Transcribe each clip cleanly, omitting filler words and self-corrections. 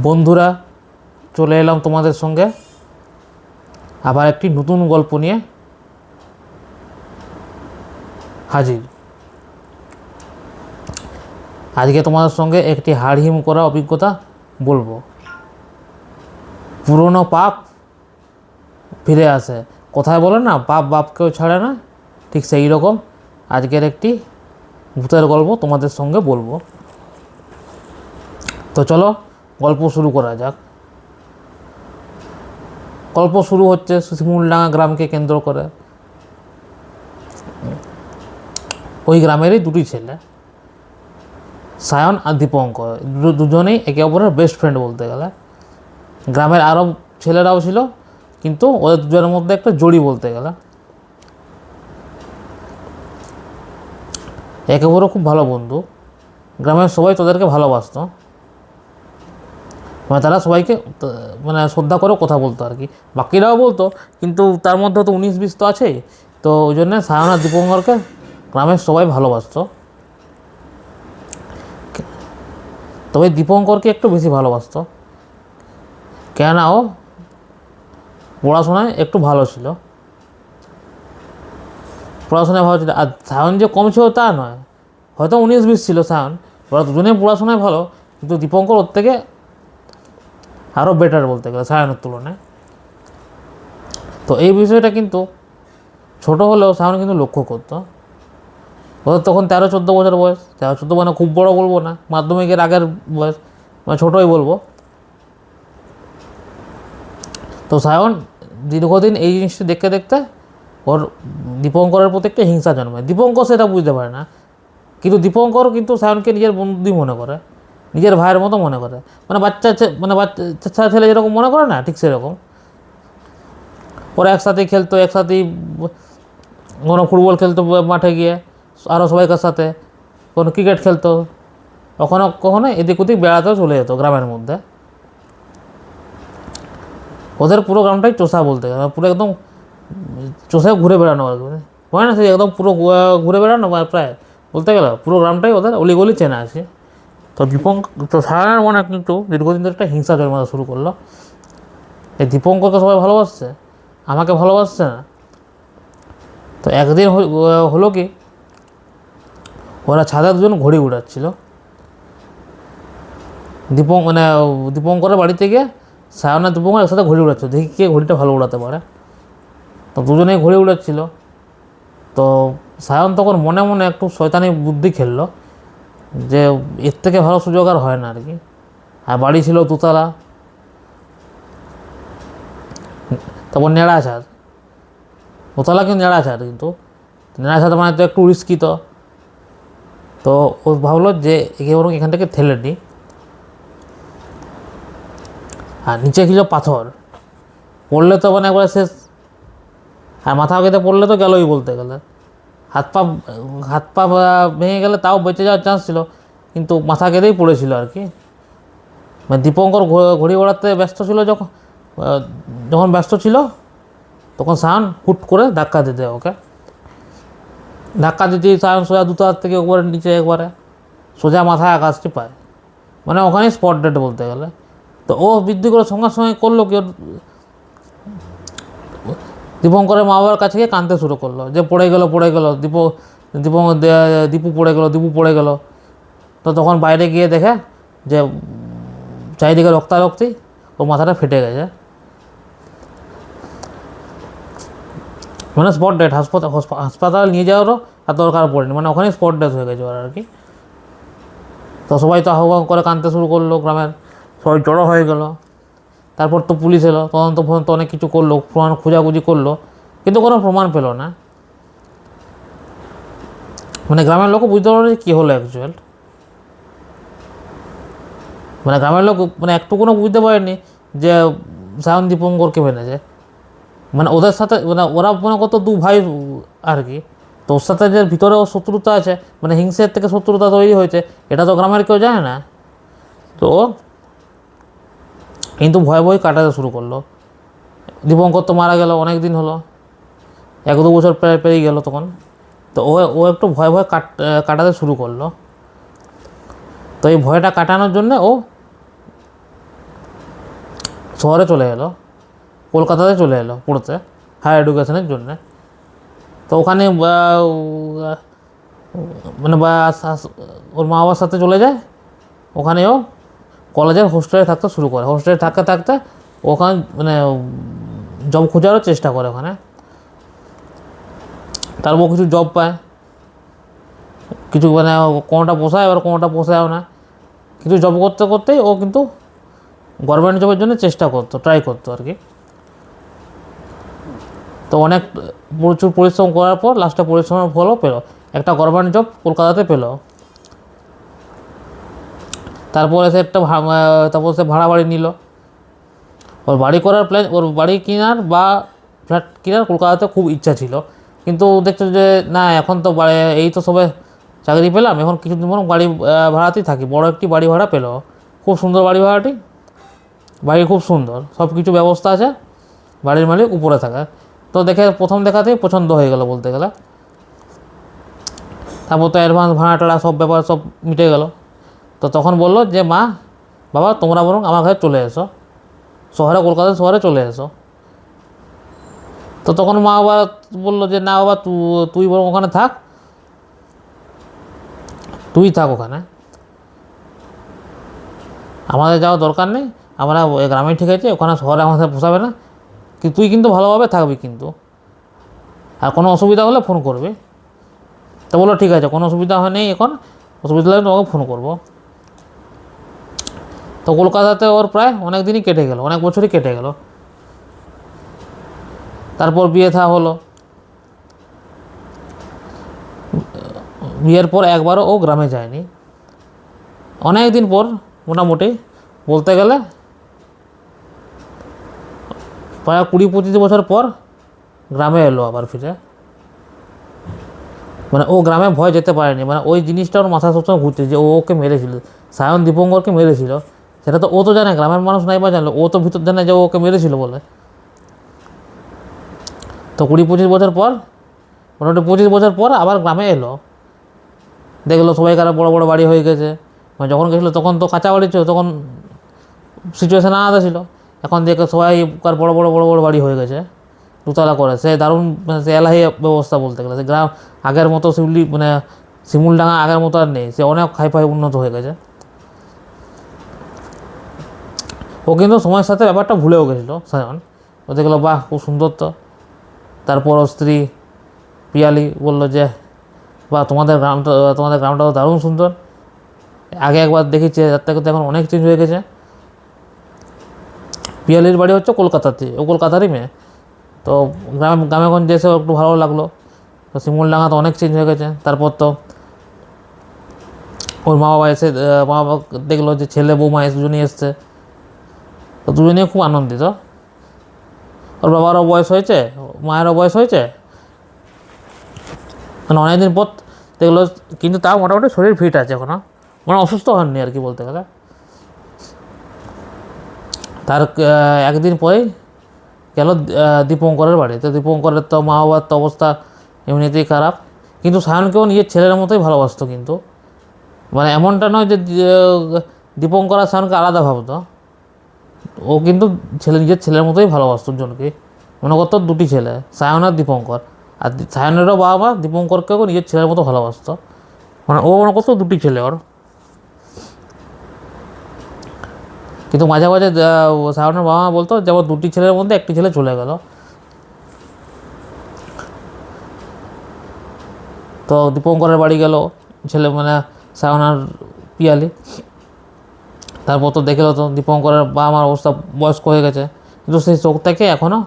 বন্ধুরা, চলে এলাম তোমাদের সঙ্গে আবার একটি নতুন গল্প নিয়ে হাজির। আজকে তোমাদের সঙ্গে একটি হাড়হিম করা অভিজ্ঞতা বলবো। পুরনো পাপ ফিরে আসে, কথায় বলে না, পাপ বাপকেও ছাড়ে না, ঠিক সেই রকম আজকের একটি ভূতের গল্প তোমাদের সঙ্গে বলবো। তো চলো গল্প শুরু করা যাক। গল্প শুরু হচ্ছে শিমুলডাঙ্গা গ্রামকে কেন্দ্র করে। ওই গ্রামেরই দুটি ছেলে, সায়ন আর দীপঙ্কর, দুজনেই একে অপরের বেস্ট ফ্রেন্ড বলতে গেলে। গ্রামের আরও ছেলেরাও ছিল, কিন্তু ওদের দুজনের মধ্যে একটা জড়ি বলতে গেলে। একে অপরে খুব ভালো বন্ধু। গ্রামের সবাই তাদেরকে ভালোবাসতো, মানে তারা সবাইকে মানে শ্রদ্ধা করে কথা বলতো আর কি। বাকিরাও বলতো, কিন্তু তার মধ্যে তো 19-20 তো আছেই। তো ওই জন্যে সায়ন আর দীপঙ্করকে গ্রামের সবাই ভালোবাসতো। তবে দীপঙ্করকে একটু বেশি ভালোবাসতো, কেননা ও পড়াশোনায় একটু ভালো ছিল। পড়াশোনায় ভালো ছিল, আর সায়ন যে কম ছিল তা নয়, হয়তো 19-20 ছিল সায়ন। ওরা দুজনেই পড়াশোনায় ভালো, কিন্তু দীপঙ্কর ওর থেকে আরও বেটার বলতে গেলে সায়নের তুলনায়। তো এই বিষয়টা কিন্তু ছোটো হলেও সায়ন কিন্তু লক্ষ্য করতো। ওদের তখন 13-14 বছর বয়স। 13-14 মানে খুব বড় বলবো না, মাধ্যমিকের আগের বয়স, মানে ছোটোই বলবো। তো সায়ন দীর্ঘদিন এই জিনিসটা দেখতে দেখতে ওর দীপঙ্করের প্রতি একটা হিংসা জন্মায়। দীপঙ্কর সেটা বুঝতে পারে না, কিন্তু দীপঙ্কর কিন্তু সায়নকে নিজের বন্ধুই মনে করে, নিজের ভাইয়ের মতো মনে করে। মানে বাচ্চা ছেলে যেরকম মনে করে না, ঠিক সেরকম। ওরা একসাথেই খেলতো, একসাথেই কোনো ফুটবল খেলতো মাঠে গিয়ে আরও সবাইকার সাথে, কোনো ক্রিকেট খেলতো, কখনো কখনো এদিক ওদিক বেড়াতেও চলে যেত গ্রামের মধ্যে। ওদের পুরো গ্রামটাই চষা বলতে গেলে, পুরো একদম চষায় ঘুরে বেড়ানো আর কি, হয় না, সেই একদম পুরো ঘুরে বেড়ানো প্রায় বলতে গেলে পুরো গ্রামটাই ওদের অলিগলি চেনা আছে। তো তো সায়নের মনে কিন্তু দীর্ঘদিন ধরে একটা হিংসা জন্মাতে শুরু করলো। এই দীপঙ্করকে সবাই ভালোবাসছে, আমাকে ভালোবাসছে না। তো একদিন হলো কি, ওরা ছাদে দুজন ঘড়ি উড়াচ্ছিল। দীপঙ্করের বাড়িতে গিয়ে সায়ন আর দীপঙ্কর একসাথে ঘড়ি উড়াচ্ছিল, দেখি কে ঘড়িটা ভালো উড়াতে পারে। তো দুজনেই ঘড়ি উড়াচ্ছিল। তো সায়ন তখন মনে মনে একটু শয়তানি বুদ্ধি খেললো, যে এর থেকে ভালো সুযোগ আর হয় না আর কি। আর বাড়ি ছিল দুতলা, তারপর নেড়া ছাদ। দোতলা কিন্তু নেড়া ছাদ, কিন্তু নেড়া ছাদ মানে তো একটু রিস্কি। তো ও ভাবলো যে একে বরং এখান থেকে ঠেলে নিই। আর নিচে ছিল পাথর, পড়লে তো মানে একবার শেষ। আর মাথা আগে পড়লে তো গেলই বলতে গেলে। হাত পা হাত পা ভেঙে গেলে তাও বেঁচে যাওয়ার চান্স ছিল, কিন্তু মাথা কেঁদেই পড়েছিল আর কি। মানে দীপঙ্কর ঘড়ি ওড়াতে ব্যস্ত ছিল, যখন ব্যস্ত ছিল তখন সায়ন হুট করে ধাক্কা দিতে ওকে। ধাক্কা দিতে সায়ন সোজা দুটো হাত থেকে একবারে নিচে, একবারে সোজা মাথায় আকাশটি পায়। মানে ওখানেই স্পট ডেড বলতে গেলে। তো ও বৃদ্ধি করে সঙ্গে সঙ্গে করলো কি, দীপঙ্করের মা বাবার কাছে গিয়ে কাঁদতে শুরু করলো, যে পড়ে গেল দীপু দীপু পড়ে গেল। তো তখন বাইরে গিয়ে দেখে যে চারিদিকে রক্তারক্তি, ওর মাথাটা ফেটে গেছে। মানে স্পট ডেট, হাসপাতালে নিয়ে যাওয়ারও আর দরকার পড়েনি, মানে ওখানেই স্পট ডেট হয়ে গেছে ওর আর কি। তো সবাই তো আহ্বান করে কাঁদতে শুরু করলো, গ্রামের সবাই জড়ো হয়ে গেল। তারপর তো পুলিশ এলো, তদন্ত ফদন্ত অনেক কিছু করলো, প্রমাণ খোঁজাখুঁজি করলো, কিন্তু কোনো প্রমাণ পেলো না। মানে গ্রামের লোকও বুঝতে পারলো যে কী হলো অ্যাকচুয়াল। মানে গ্রামের লোক মানে একটু কোনো বুঝতে পারেনি যে সায়ন দীপঙ্করকে মেনেছে। মানে ওদের সাথে মানে ওরা মনে করতো দু ভাই আর কি। তো ওর সাথে যে ভিতরেও শত্রুতা আছে, মানে হিংসের থেকে শত্রুতা তৈরি হয়েছে, এটা তো গ্রামের কেউ জানে না। তো কিন্তু ভয়ে ভয়ে কাটাতে শুরু করলো। দীপঙ্কর তো মারা গেল অনেক দিন হলো, 1-2 বছর প্রায় পেরিয়ে গেল তখন। তো ও একটু ভয় ভয় কাটাতে শুরু করলো। তো এই ভয়টা কাটানোর জন্য ও শহরে চলে এলো, কলকাতাতে চলে এলো পড়তে হায়ার এডুকেশনের জন্যে। তো ওখানে মানে ওর মা বাবার সাথে চলে যায়। ওখানে ও কলেজের হোস্টেলে থাকতে শুরু করে। হোস্টেলে থাকতে থাকতে ওখানে মানে জব খোঁজারও চেষ্টা করে ওখানে। তারপর কিছু জব পায়, কিছু মানে কোনোটা পোষায় আবার কোনোটা পোষায়ও না। কিছু জব করতে করতেই ও কিন্তু গভর্নমেন্ট জবের জন্য চেষ্টা করতো, ট্রাই করতো আর কি। তো অনেক প্রচুর পরিশ্রম করার পর লাস্টে পরিশ্রমের ফলও পেলো, একটা গভর্নমেন্ট জব কলকাতাতে পেলো। তারপরে সে তারপর সে ভাড়া বাড়ি নিল। ওর বাড়ি করার প্ল্যান, ওর বাড়ি কেনার বা ফ্ল্যাট কেনার কলকাতাতে খুব ইচ্ছা ছিল, কিন্তু দেখছো যে না এখন তো এই তো সবে চাকরি পেলাম, এখন কিছুদিন বরং বাড়ি ভাড়াতেই থাকি। বড় একটি বাড়ি ভাড়া পেলো, খুব সুন্দর বাড়ি ভাড়াটি। বাড়ি খুব সুন্দর, সব কিছু ব্যবস্থা আছে, বাড়ির মালিক উপরে থাকে। তো দেখে প্রথম দেখাতেই পছন্দ হয়ে গেল বলতে গেলে। তারপর তো অ্যাডভান্স ভাড়া টাড়া সব ব্যাপার সব মিটে গেল। তো তখন বললো যে মা বাবা তোমরা বরং আমার ঘরে চলে এসো, শহরে কলকাতা শহরে চলে এসো। তো তখন মা বাবা বললো যে না বাবা তুই বরং ওখানে থাক, তুই থাক ওখানে, আমাদের যাওয়ার দরকার নেই, আমরা গ্রামে ঠিক আছে, ওখানে শহরে আমাদের পোষাবে না, কি তুই কিন্তু ভালোভাবে থাকবি কিন্তু, আর কোনো অসুবিধা হলে ফোন করবি। তো বললো ঠিক আছে, কোনো অসুবিধা হয় নেই, এখন অসুবিধা হলে তোমাকে ফোন করবো। তো কলকাতাতে ওর প্রায় অনেক দিনই কেটে গেল, অনেক বছরই কেটে গেল। তারপর বিয়ে থা হলো। বিয়ের পর একবারও ও গ্রামে যায়নি। অনেক দিন পর, মোটামুটি বলতে গেলে প্রায় 20-25 বছর পর গ্রামে এলো আবার ফিরে। মানে ও গ্রামে ভয় যেতে পারেনি, মানে ওই জিনিসটা ওর মাথা সবসময় ঘুরছে যে ওকে মেরেছিল, সায়ন দীপঙ্করকে মেরেছিল। সেটা তো ও তো জানে, গ্রামের মানুষ নাই বা জানলো, ও তো ভিতর জানে যে ওকে মেরেছিল বলে। তো 20-25 বছর পর, মোটামুটি 25 বছর পর আবার গ্রামে এলো। দেখলো সবাইকার বড় বড় বাড়ি হয়ে গেছে। মানে যখন গেছিলো তখন তো কাঁচা বাড়ি ছিল, তখন সিচুয়েশান আলাদা ছিল। এখন দেখে সবাইকার বড় বড় বড় বড় বাড়ি হয়ে গেছে, দুতলা করে। সে দারুণ, মানে সে এলাহি ব্যবস্থা বলতে গেলে। সে গ্রাম আগের মতো মানে শিমুলডাঙ্গা আগের মতো আর নেই, সে অনেক হাইফাই উন্নত হয়ে গেছে। ও কিন্তু সময়ের সাথে ব্যাপারটা ভুলেও গেছিলো সায়ন। ও দেখলো বাহ খুব সুন্দর তো। তারপর ওর স্ত্রী পিয়ালি বললো যে বাহ তোমাদের গ্রামটা তো দারুণ সুন্দর, আগে একবার দেখেছি, তার থেকে তো এখন অনেক চেঞ্জ হয়ে গেছে। পিয়ালির বাড়ি হচ্ছে কলকাতাতে, ও কলকাতারই মেয়ে। তো গ্রামেগঞ্জে এসে একটু ভালো লাগলো। তো শিমুলডাঙ্গা তো অনেক চেঞ্জ হয়ে গেছে। তারপর তো ওর মা বাবা এসে মা বাবা দেখলো যে ছেলে বৌমা দুজনেই এসছে। তো দুজনেই খুব আনন্দিত। ওর বাবারও বয়স হয়েছে, মায়েরও বয়স হয়েছে, মানে অনেকদিন পর দেখলো। কিন্তু তাও মোটামুটি শরীর ফিট আছে এখনও, মানে অসুস্থ হননি আর কি বলতে গেলে। তার একদিন পরেই গেল দীপঙ্করের বাড়ি। তো দীপঙ্করের তো মা বাবার তো অবস্থা এমনিতেই খারাপ, কিন্তু সায়নকেও নিজের ছেলের মতোই ভালোবাসতো কিন্তু। মানে এমনটা নয় যে দীপঙ্কর আর সায়নকে আলাদা ভাবতো, ও কিন্তু নিজের ছেলের মতোই ভালোবাসতো দুজনকে। মনে করতো দুটি ছেলে, সায়ন আর দীপঙ্কর। আর সায়নেরও বাবা মা দীপঙ্করকেও নিজের ছেলের মতো ভালোবাসতো, মানে ও মনে করতো দুটি ছেলে ওর। কিন্তু মাঝে মাঝে সায়নের বাবা মা বলতো যে আমার দুটি ছেলের মধ্যে একটি ছেলে চলে গেল। তো দীপঙ্করের বাড়ি গেল ছেলে, মানে সায়ন আর পিয়ালি। তারপর তো দেখলো তো দীপঙ্করের বাবা মার অবস্থা, বয়স্ক হয়ে গেছে, কিন্তু সেই চোখ থেকে এখনও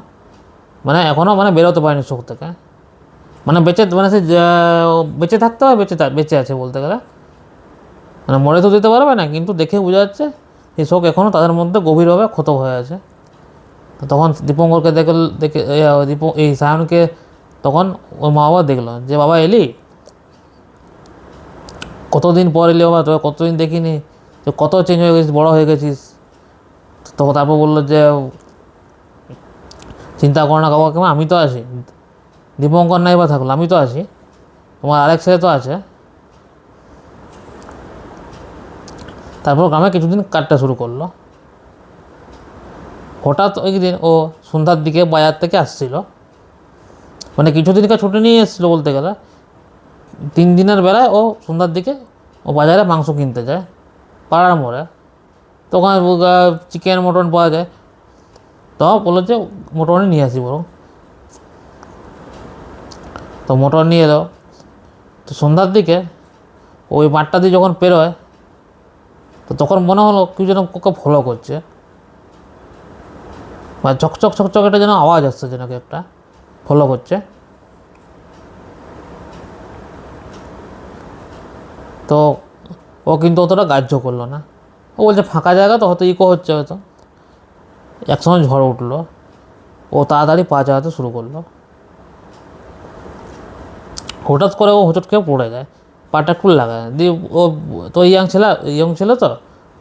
মানে বেরোতে পারেনি চোখ থেকে। মানে সে বেঁচে থাকতে হয়, বেঁচে আছে বলতে গেলে। মানে মরে তো দিতে পারবে না, কিন্তু দেখে বোঝা যাচ্ছে এই শোক এখনও তাদের মধ্যে গভীরভাবে ক্ষত হয়ে আছে। তখন দীপঙ্করকে দেখে এই সায়নকে তখন ওর মা বাবা দেখলো যে বাবা এলি, কতদিন পর এলি বাবা, তোকে কতদিন দেখিনি, তো কত চেঞ্জ হয়ে গেছিস, বড় হয়ে গেছিস। তো তারপর বললো যে চিন্তা করো না কাকা, আমি তো আছি, দীপঙ্কর নাই বা থাকলো, আমি তো আছি, তোমার আরেক ছেলে তো আছে। তারপর গ্রামে কিছুদিন কাটতে শুরু করলো। হঠাৎ একদিন ও সন্ধ্যার দিকে বাজার থেকে আসছিল, মানে কিছুদিনকে ছুটি নিয়ে এসেছিলো বলতে গেলে। 3 দিনের বেলায় ও সন্ধ্যার দিকে ও বাজারে মাংস কিনতে যায় পাড়ার মোড়ে। তো ওখানে চিকেন মটন পাওয়া যায়। তো বললো যে মটনই নিয়ে আসি বরং। তো মটন নিয়ে এলো। তো সন্ধ্যার দিকে ওই মাঠটা দিয়ে যখন পেরোয়, তো তখন মনে হলো কেউ যেন ওকে ফলো করছে, বা চকচক চকচক একটা যেন আওয়াজ আসছে, যেন কি একটা ফলো করছে। তো ও কিন্তু অতটা গ্রাহ্য করলো না। ও বলছে ফাঁকা জায়গা তো, হয়তো ইকো হচ্ছে হয়তো। একসময় ঝড় উঠলো, ও তাড়াতাড়ি পা চালাতে শুরু করলো। হঠাৎ করে ও হোঁচট খেয়ে পড়ে যায়, পাটা একটু লাগায় দিয়ে। ও তো ইয়ং ছিল তো,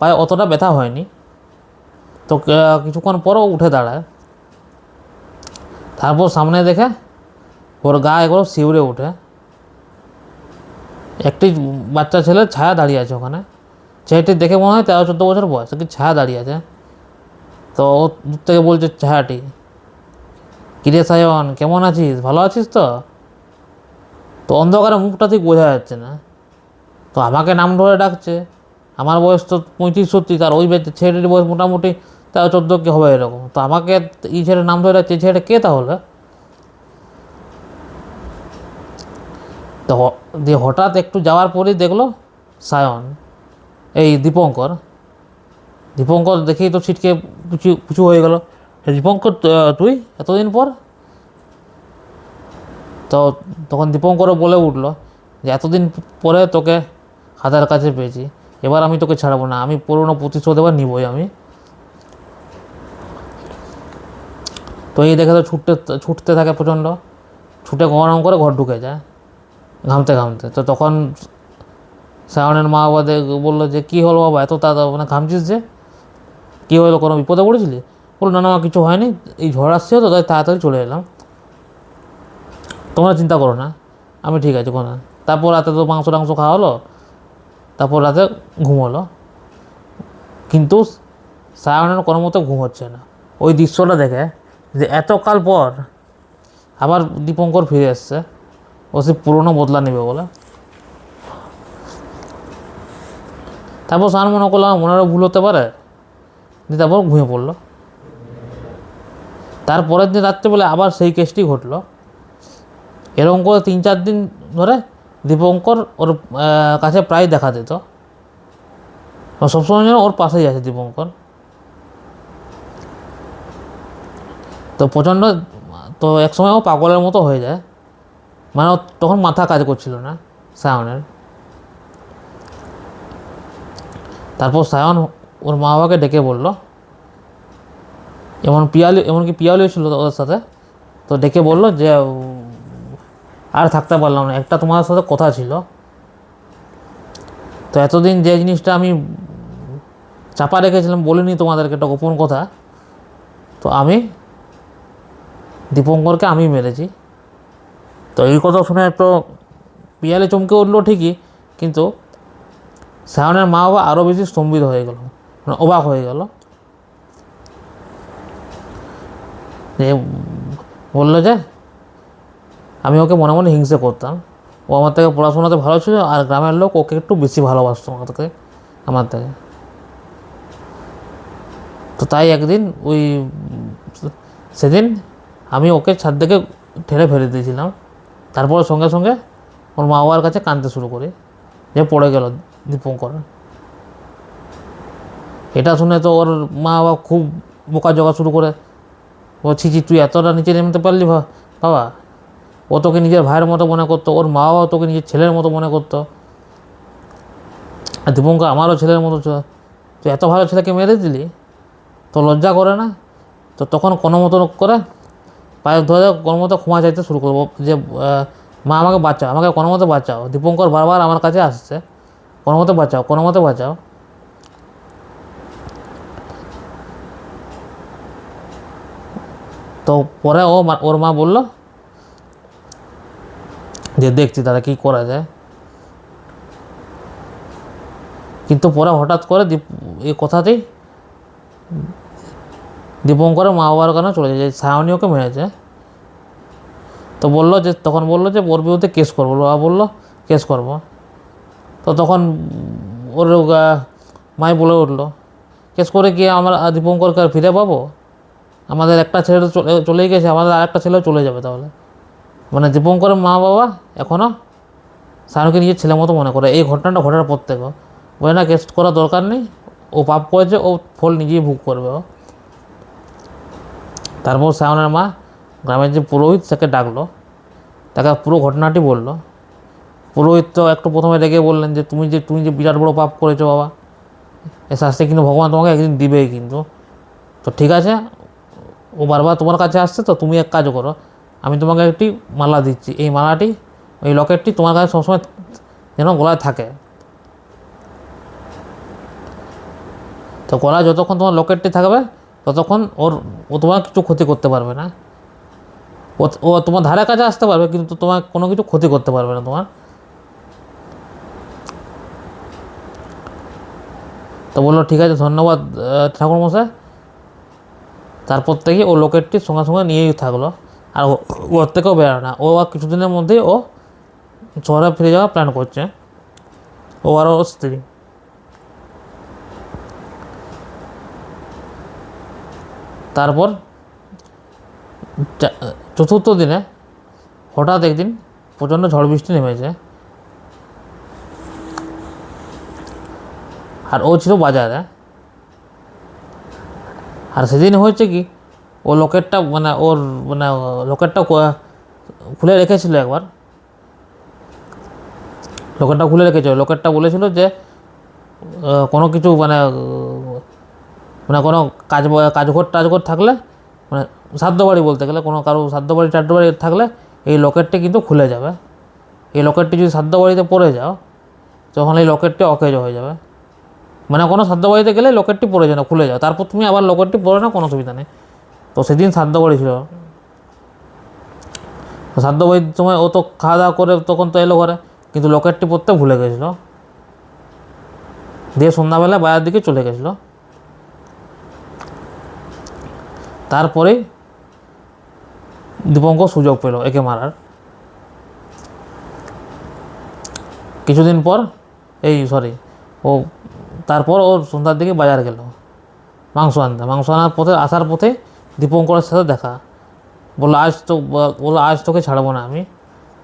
পায়ে অতটা ব্যথা হয়নি। তো কিছুক্ষণ পর ও উঠে দাঁড়ায়। তারপর সামনে দেখে ওর গা একবার শিউরে ওঠে। একটি বাচ্চা ছেলের ছায়া দাঁড়িয়ে আছে ওখানে। ছেলেটি দেখে মনে হয় 13-14 বছর বয়স, কি ছায়া দাঁড়িয়ে আছে। তো ও দূর থেকে বলছে ছায়াটি, কিরে সায়ন, কেমন আছিস, ভালো আছিস তো? তো অন্ধকারে মুখটা ঠিক বোঝা যাচ্ছে না। তো আমাকে নাম ধরে ডাকছে। আমার বয়স তো 35-36, আর ওই ছেলেটির বয়স মোটামুটি 13-14 কি হবে এরকম। তো আমাকে এই ছেলের নাম ধরে ডাকছে, ছেলেটা কে তাহলে? তো দিয়ে হঠাৎ একটু যাওয়ার পরেই দেখলো সায়ন, এই দীপঙ্কর দেখেই তো ছিটকে পিছু পিছু হয়ে গেল। দীপঙ্কর, তুই এতদিন পর? তো তখন দীপঙ্করও বলে উঠলো যে এতদিন পরে তোকে হাতের কাছে পেয়েছি, এবার আমি তোকে ছাড়বো না, আমি পুরনো প্রতিশোধ এবার নিবই আমি। তো এই দেখে তো ছুটতে থাকে প্রচণ্ড, ছুটে গরম করে ঘর ঢুকে যায় ঘামতে ঘামতে। তো তখন সায়নের মা বাবা বললো যে কী হলো বাবা, এত তাড়াতাড়ি মানে ঘামছিস যে, কী হলো, কোনো বিপদে পড়েছিলি? বললো না না, কিছু হয়নি, এই ঝড় আসছে তো তাই তাড়াতাড়ি চলে এলাম, তোমরা চিন্তা করো না, আমি ঠিক আছি কোনো। তারপর রাতে তো মাংস টাংস খাওয়া হলো, তারপর রাতে ঘুম হলো। কিন্তু সায়নের কোনো মতো ঘুম হচ্ছে না। ওই দৃশ্যটা দেখে যে এতকাল পর আবার দীপঙ্কর ফিরে এসছে, ও সে পুরনো বদলা নেবে বলে। তারপর সায়ন মনে করলাম মনেরও ভুল হতে পারে, দিয়ে তারপর ঘুমিয়ে পড়লো। তারপরের দিন রাত্রেবেলা আবার সেই কেসটি ঘটলো। এরকম করে 3-4 দিন ধরে দীপঙ্কর ওর কাছে প্রায় দেখা দিত। সবসময় যেন ওর পাশেই আছে দীপঙ্কর। তো প্রচণ্ড, তো একসময় ও পাগলের মতো হয়ে যায়, মানে তখন মাথা কাজ করছিল না সায়নের। তারপর সায়ন ওর মা বাবাকে ডেকে বললো, এমনকি পিয়ালিও ছিল ওদের সাথে। তো ডেকে বললো যে আর থাকতে পারলাম না, একটা তোমাদের সাথে কথা ছিল। তো এতদিন যে জিনিসটা আমি চাপা রেখেছিলাম, বলিনি তোমাদেরকে, একটা গোপন কথা, তো আমি দীপঙ্করকে আমি মেরেছি। তো এই কথা শুনে তো পিয়ালি চমকে উঠলো ঠিকই, কিন্তু সায়নের মা বাবা আরও বেশি স্তম্ভিত হয়ে গেল, মানে অবাক হয়ে গেল। যে বললো যে আমি ওকে মনে মনে হিংসে করতাম, ও আমার থেকে পড়াশোনাতে ভালো ছিল, আর গ্রামের লোক ওকে একটু বেশি ভালোবাসতো আমার থেকে। তো তাই একদিন সেদিন আমি ওকে ছাদ থেকে ঠেলে ফেলে দিয়েছিলাম। তারপর সঙ্গে সঙ্গে ওর মা বাবার কাছে কাঁদতে শুরু করি যে পড়ে গেল দীপঙ্কর। এটা শুনে তো ওর মা বাবা খুব বোকাঝোকা শুরু করে, ও ছি, তুই এতটা নিচে নেমতে পারলি বাবা। ও তোকে নিজের ভাইয়ের মতো মনে করতো, ওর মা বাবাও তোকে নিজের ছেলের মতো মনে করতো, আর দীপঙ্কর আমারও ছেলের মতো। তুই এত ভালো ছেলেকে মেরে দিলি, তো লজ্জা করে না? তো তখন কোনো মতো করে পায়ে ধরে কোনো মতো ক্ষমা চাইতে শুরু করবো যে মা আমাকে বাঁচাও, আমাকে কোনো মতো বাঁচাও, দীপঙ্কর বারবার আমার কাছে আসছে, কোনো মতো বাঁচাও, কোনো মতো বাঁচাও। তো পরে ওর মা বললো যে দেখছি তারা কী করা যায়। কিন্তু পরে হঠাৎ করে এই কথাতেই দীপঙ্করের মা বাবার কারণে চলে যায়, যে সায়নী ওকে মেরেছে। তো বললো যে, তখন বললো যে ওর বিরুদ্ধে কেস করবো, বাবা বললো কেস করবো। তো তখন ওর মাই বলে উঠলো, কেস করে গিয়ে আমরা দীপঙ্করকে আর ফিরে পাবো? আমাদের একটা ছেলে তো চলেই গেছে, আমাদের আর একটা ছেলেও চলে যাবে তাহলে। মানে দীপঙ্করের মা বাবা এখনও সায়নীকে নিজের ছেলের মতো মনে করে। এই ঘটনাটা ঘটার পর থেকেও বলে না, কেস করার দরকার নেই, ও পাপ করেছে, ও ফল নিজেই ভোগ করবে ও। তারপর সায়নের মা গ্রামের যে পুরোহিত তাকে ডাকলো, তাকে পুরো ঘটনাটি বললো। পুরোহিত তো একটু প্রথমে রেগে বললেন যে তুমি যে বিরাট বড় পাপ করেছো বাবা, এ শাস্তি কিন্তু ভগবান তোমাকে একদিন দিবেই কিন্তু। তো ঠিক আছে, ও বারবার তোমার কাছে আসছে, তো তুমি এক কাজ করো, আমি তোমাকে একটি মালা দিচ্ছি, এই মালাটি, ওই লকেটটি তোমার কাছে সবসময় যেন গলায় থাকে। তো গলায় যতক্ষণ তোমার লকেটটি থাকবে ততক্ষণ ও তোমার কিছু ক্ষতি করতে পারবে না। ও তোমার ধারে কাছে আসতে পারবে, কিন্তু তোমার কোনো কিছু ক্ষতি করতে পারবে না তোমার। তো বললো ঠিক আছে, ধন্যবাদ ঠাকুরমশাই। তারপর থেকে ও লকেটটি সঙ্গে সঙ্গে নিয়েই থাকলো, আর ওর থেকেও বেরো না। ও আর কিছুদিনের মধ্যেই ও শহরে ফিরে যাওয়ার প্ল্যান করছে, ও আর ওর স্ত্রী। তারপর চতুর্থ দিনে হঠাৎ একদিন প্রচণ্ড ঝড় বৃষ্টি নেমেছে, আর ও ছিল বাজারে। আর সেদিন হয়েছে কি, ও লকেটটা লকেটটা খুলে রেখেছিল একবার, লকেটটা বলেছিল যে কোনো কিছু কোনো কাজঘর থাকলে, মানে শ্রাদ্ধ বাড়ি বলতে গেলে, কোনো কারো শ্রাদ্ধ বাড়ি থাকলে এই লকেটটি কিন্তু খুলে যাবে। এই লকেটটি যদি শ্রাদ্ধ বাড়িতে পড়ে যাও, তখন এই লকেটটি অকেজ হয়ে যাবে। মানে কোনো শ্রাদ্ধ বাড়িতে গেলে লকেটটি পড়ে যায় না, খুলে যাও, তারপর তুমি আবার লকেটটি পড়ে না, কোনো অসুবিধা নেই। তো সেদিন শ্রাদ্ধ বাড়ি ছিল, শ্রাদ্ধ বাড়ির সময় ও তো খাওয়া দাওয়া করে তখন তো এলো ঘরে, কিন্তু লকেটটি পড়তে ভুলে গেছিলো, দিয়ে সন্ধ্যাবেলা বাইরের দিকে চলে গেছিলো। তারপরেই দীপঙ্কর সুযোগ পেল একে মারার। কিছুদিন পর ও তারপর ওর সন্ধ্যার দিকে বাজার গেল মাংস আসার পথে দীপঙ্করের সাথে দেখা। বললো আজ তোকে ছাড়বো না আমি।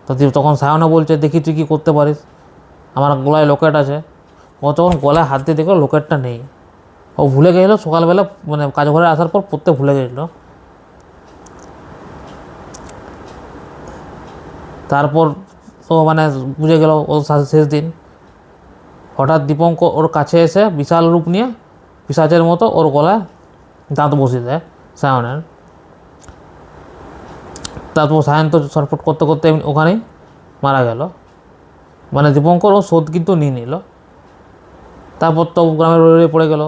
তো তখন সায়না বলছে, দেখি তুই কী করতে পারিস, আমার গলায় লকেট আছে। ও তখন গলায় হাত দিয়ে দেখলো লকেটটা নেই। ও ভুলে গেছিলো সকালবেলা, কাজ ঘরে আসার পর পড়তে ভুলে গেছিলো। তারপর ও বুঝে গেল ও শেষ দিন। হঠাৎ দীপঙ্কর ওর কাছে এসে বিশাল রূপ নিয়ে পিশাচের মতো ওর গলায় দাঁত বসিয়ে দেয় সায়নের। তারপর সায়ন তো ছটফট করতে করতে ওখানেই মারা গেল। দীপঙ্কর ও শোধ কিন্তু নিয়ে নিল। তারপর তো গ্রামের রয়ে পড়ে গেল,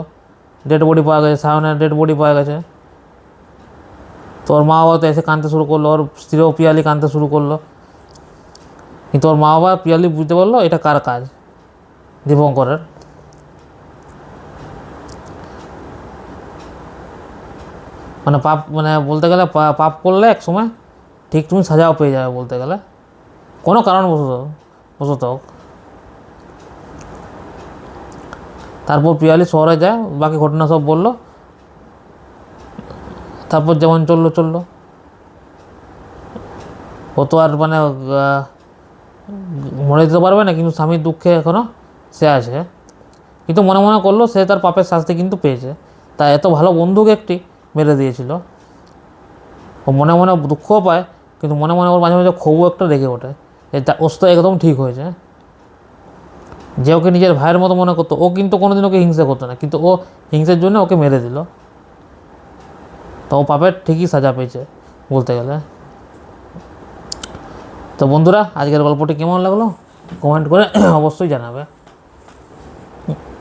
ডেড বডি পাওয়া গেছে, সায়নের ডেড বডি পাওয়া গেছে। তো ওর মা বাবা তো এসে কাঁদতে শুরু করলো, ওর স্ত্রীও পিয়ালি কাঁদতে শুরু করলো। কিন্তু ওর মা বাবা পিয়ালি বুঝতে পারলো এটা কার কাজ, দীপঙ্করের। পাপ বলতে গেলে পাপ করলে এক সময় ঠিক তুমি সাজাও পেয়ে যাবে বলতে গেলে, কোনো কারণবশত। তারপর পিয়ালি শহরে যায়, বাকি ঘটনা সব বললো। তারপর যেমন চললো ও তো আর মরে যেতে পারবে না, কিন্তু স্বামীর দুঃখে এখনও সে আছে। কিন্তু মনে মনে করলো সে তার পাপের শাস্তি কিন্তু পেয়েছে, তাই এত ভালো বন্ধুকে একটি মেরে দিয়েছিল। ও মনে মনে দুঃখও পায়, কিন্তু মনে মনে ওর মাঝে মাঝে ক্ষোভও একটা রেগে ওঠে, ওর তো একদম ঠিক হয়েছে। যে ওকে নিজের ভাইয়ের মতো মনে করতো, ও কিন্তু কোনোদিন ওকে হিংসা করতো না, কিন্তু ও হিংসের জন্য ওকে মেরে দিল। তো ও পাপের ঠিকই সাজা পেয়েছে বলতে গেলে। তো বন্ধুরা, আজকের গল্পটি কেমন লাগলো কমেন্ট করে অবশ্যই জানাবে।